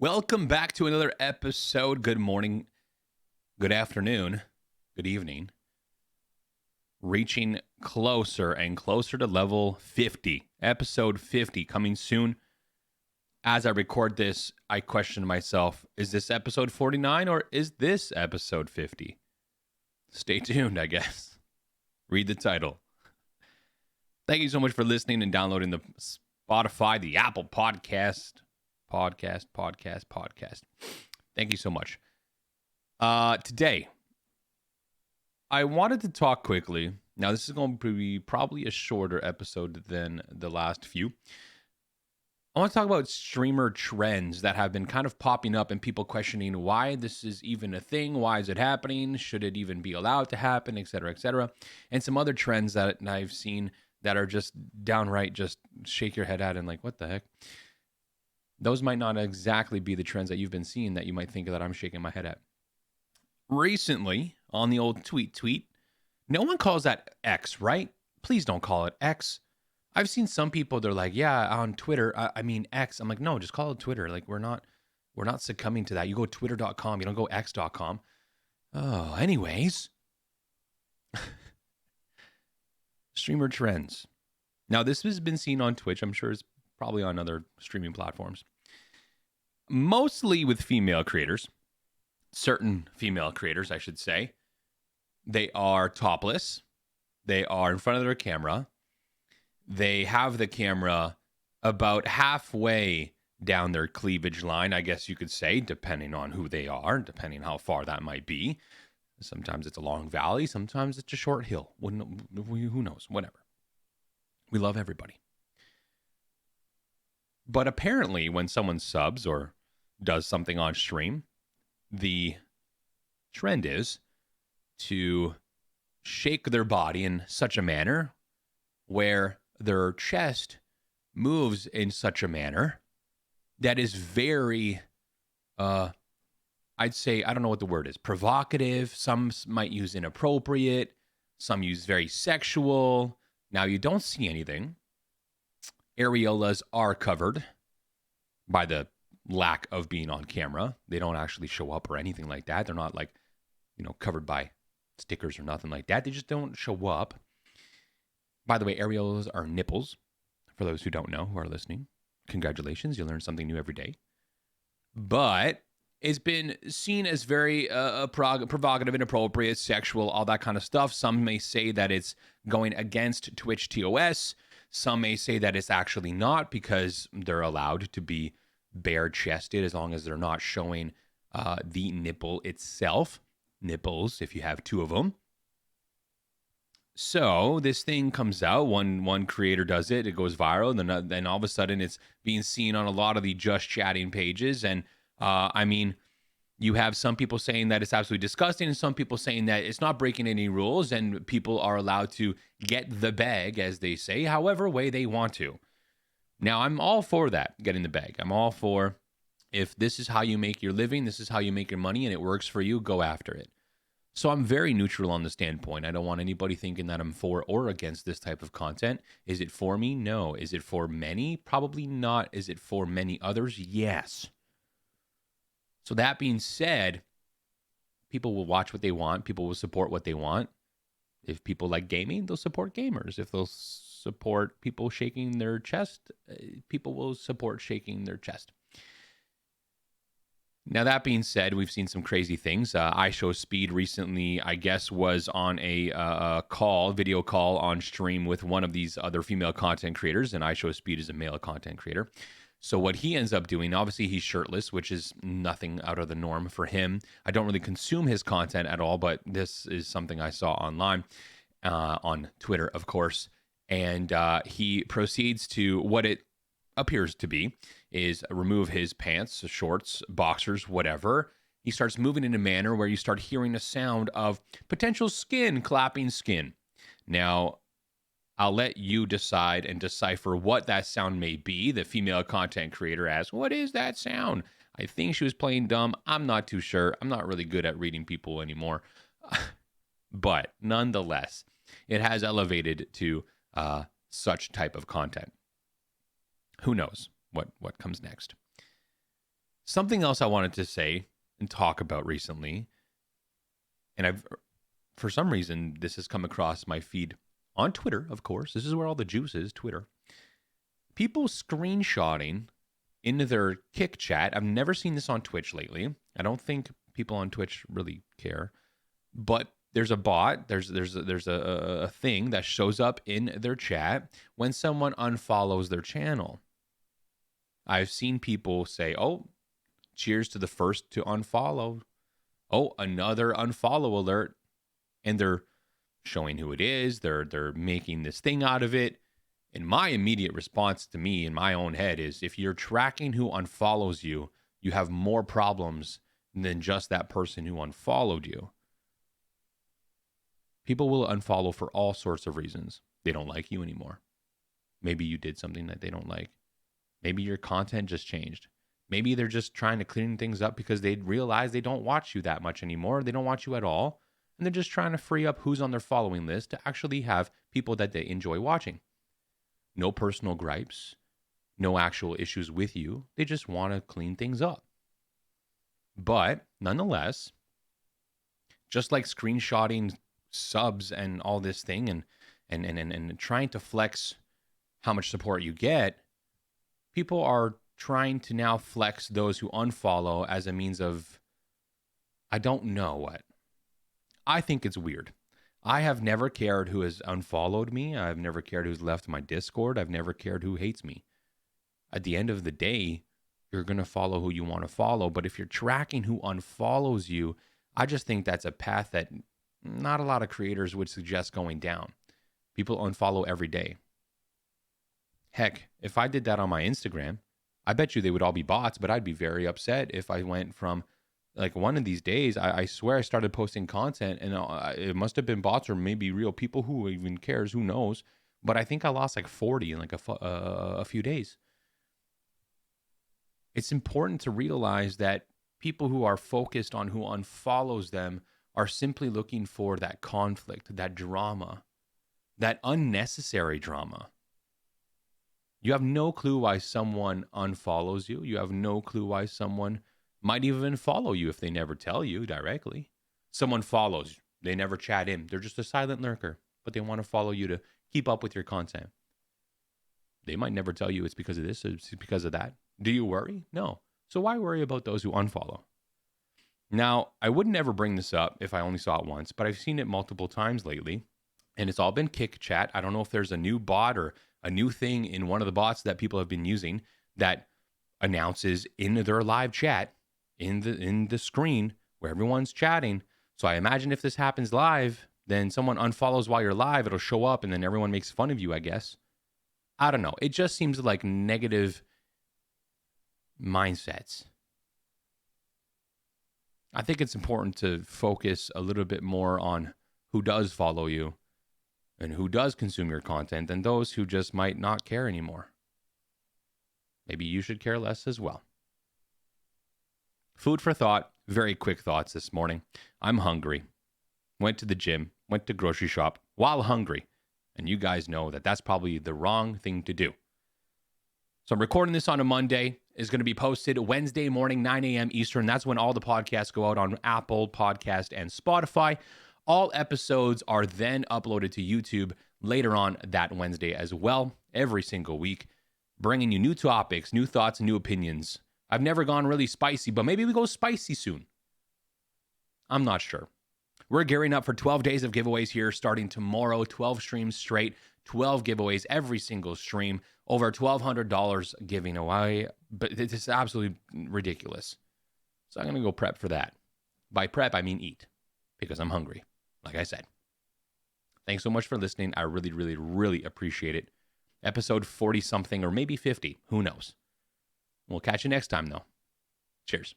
Welcome back to another episode. Good morning, good afternoon, good evening. Reaching closer and closer to level 50. Episode 50 coming soon. As I record this, I question myself, is this episode 49 or is this episode 50? Stay tuned, I guess. Read the title. Thank you so much for listening and downloading the Spotify, the Apple Podcast. Podcast. Thank you so much. Today, I wanted to talk quickly. Now, this is going to be probably a shorter episode than the last few. I want to talk about streamer trends that have been kind of popping up and people questioning why this is even a thing. Why is it happening? Should it even be allowed to happen, et cetera, et cetera. And some other trends that I've seen that are just downright just shake your head at and like, what the heck? Those might not exactly be the trends that you've been seeing that you might think that I'm shaking my head at. Recently, on the old tweet, no one calls that X, right? Please don't call it X. I've seen some people, they're like, yeah, on Twitter, I mean X. I'm like, no, just call it Twitter. Like, we're not succumbing to that. You go twitter.com, you don't go x.com. Oh, anyways. Streamer trends. Now, this has been seen on Twitch. I'm sure it's probably on other streaming platforms. Mostly with female creators. Certain female creators, I should say. They are topless. They are in front of their camera. They have the camera about halfway down their cleavage line, I guess you could say, depending on who they are, depending how far that might be. Sometimes it's a long valley. Sometimes it's a short hill. Who knows? Whatever. We love everybody. But apparently, when someone subs or does something on stream, the trend is to shake their body in such a manner where their chest moves in such a manner that is very, I'd say, I don't know what the word is, provocative. Some might use inappropriate. Some use very sexual. Now, you don't see anything. Areolas are covered by the lack of being on camera. They don't actually show up or anything like that. They're not like, covered by stickers or nothing like that. They just don't show up. By the way, areolas are nipples. For those who don't know, who are listening, congratulations. You learn something new every day. But it's been seen as very provocative, inappropriate, sexual, all that kind of stuff. Some may say that it's going against Twitch TOS. Some may say that it's actually not because they're allowed to be bare-chested as long as they're not showing the nipple itself. Nipples, if you have two of them. So this thing comes out. One creator does it. It goes viral. And then all of a sudden it's being seen on a lot of the Just Chatting pages. And you have some people saying that it's absolutely disgusting and some people saying that it's not breaking any rules and people are allowed to get the bag, as they say, however way they want to. Now, I'm all for that, getting the bag. I'm all for, if this is how you make your living, this is how you make your money, and it works for you, go after it. So I'm very neutral on the standpoint. I don't want anybody thinking that I'm for or against this type of content. Is it for me? No. Is it for many? Probably not. Is it for many others? Yes. So that being said, people will watch what they want. People will support what they want. If people like gaming, they'll support gamers. If they'll support people shaking their chest, people will support shaking their chest. Now, that being said, we've seen some crazy things. iShowSpeed recently, I guess, was on a video call on stream with one of these other female content creators, and iShowSpeed is a male content creator. So what he ends up doing, obviously he's shirtless, which is nothing out of the norm for him. I don't really consume his content at all, but this is something I saw online, on Twitter, of course. And he proceeds to, what it appears to be, is remove his pants, shorts, boxers, whatever. He starts moving in a manner where you start hearing a sound of potential skin clapping skin. Now, I'll let you decide and decipher what that sound may be. The female content creator asks, what is that sound? I think she was playing dumb. I'm not too sure. I'm not really good at reading people anymore. But nonetheless, it has elevated to such type of content. Who knows what comes next? Something else I wanted to say and talk about recently, and for some reason, this has come across my feed on Twitter, of course. This is where all the juice is, Twitter. People screenshotting into their Kick chat. I've never seen this on Twitch lately. I don't think people on Twitch really care. But there's a bot, there's a thing that shows up in their chat when someone unfollows their channel. I've seen people say, "Oh, cheers to the first to unfollow. Oh, another unfollow alert." And they're showing who it is. They're making this thing out of it. And my immediate response to me in my own head is, if you're tracking who unfollows you, you have more problems than just that person who unfollowed you. People will unfollow for all sorts of reasons. They don't like you anymore. Maybe you did something that they don't like. Maybe your content just changed. Maybe they're just trying to clean things up because they realize they don't watch you that much anymore. They don't watch you at all. And they're just trying to free up who's on their following list to actually have people that they enjoy watching. No personal gripes, no actual issues with you. They just want to clean things up. But nonetheless, just like screenshotting subs and all this thing and trying to flex how much support you get, people are trying to now flex those who unfollow as a means of, I don't know what. I think it's weird. I have never cared who has unfollowed me. I've never cared who's left my Discord. I've never cared who hates me. At the end of the day, you're going to follow who you want to follow. But if you're tracking who unfollows you, I just think that's a path that not a lot of creators would suggest going down. People unfollow every day. Heck, if I did that on my Instagram, I bet you they would all be bots, but I'd be very upset if I went from, like, one of these days, I swear I started posting content and it must have been bots or maybe real people. Who even cares? Who knows? But I think I lost like 40 in like a few days. It's important to realize that people who are focused on who unfollows them are simply looking for that conflict, that drama, that unnecessary drama. You have no clue why someone unfollows you. You have no clue why someone might even follow you if they never tell you directly. Someone follows, they never chat in. They're just a silent lurker, but they want to follow you to keep up with your content. They might never tell you it's because of this, it's because of that. Do you worry? No. So why worry about those who unfollow? Now, I would never bring this up if I only saw it once, but I've seen it multiple times lately, and it's all been Kick chat. I don't know if there's a new bot or a new thing in one of the bots that people have been using that announces in their live chat, in the screen where everyone's chatting. So I imagine if this happens live, then someone unfollows while you're live, it'll show up and then everyone makes fun of you, I guess. I don't know. It just seems like negative mindsets. I think it's important to focus a little bit more on who does follow you and who does consume your content than those who just might not care anymore. Maybe you should care less as well. Food for thought, very quick thoughts this morning. I'm hungry. Went to the gym, went to grocery shop while hungry. And you guys know that that's probably the wrong thing to do. So I'm recording this on a Monday. It's going to be posted Wednesday morning, 9 a.m. Eastern. That's when all the podcasts go out on Apple Podcast and Spotify. All episodes are then uploaded to YouTube later on that Wednesday as well, every single week, bringing you new topics, new thoughts, and new opinions. I've never gone really spicy, but maybe we go spicy soon. I'm not sure. We're gearing up for 12 days of giveaways here starting tomorrow, 12 streams straight, 12 giveaways every single stream, over $1,200 giving away. But it's absolutely ridiculous. So I'm going to go prep for that. By prep, I mean eat, because I'm hungry, like I said. Thanks so much for listening. I really, really, really appreciate it. Episode 40-something or maybe 50. Who knows? We'll catch you next time, though. Cheers.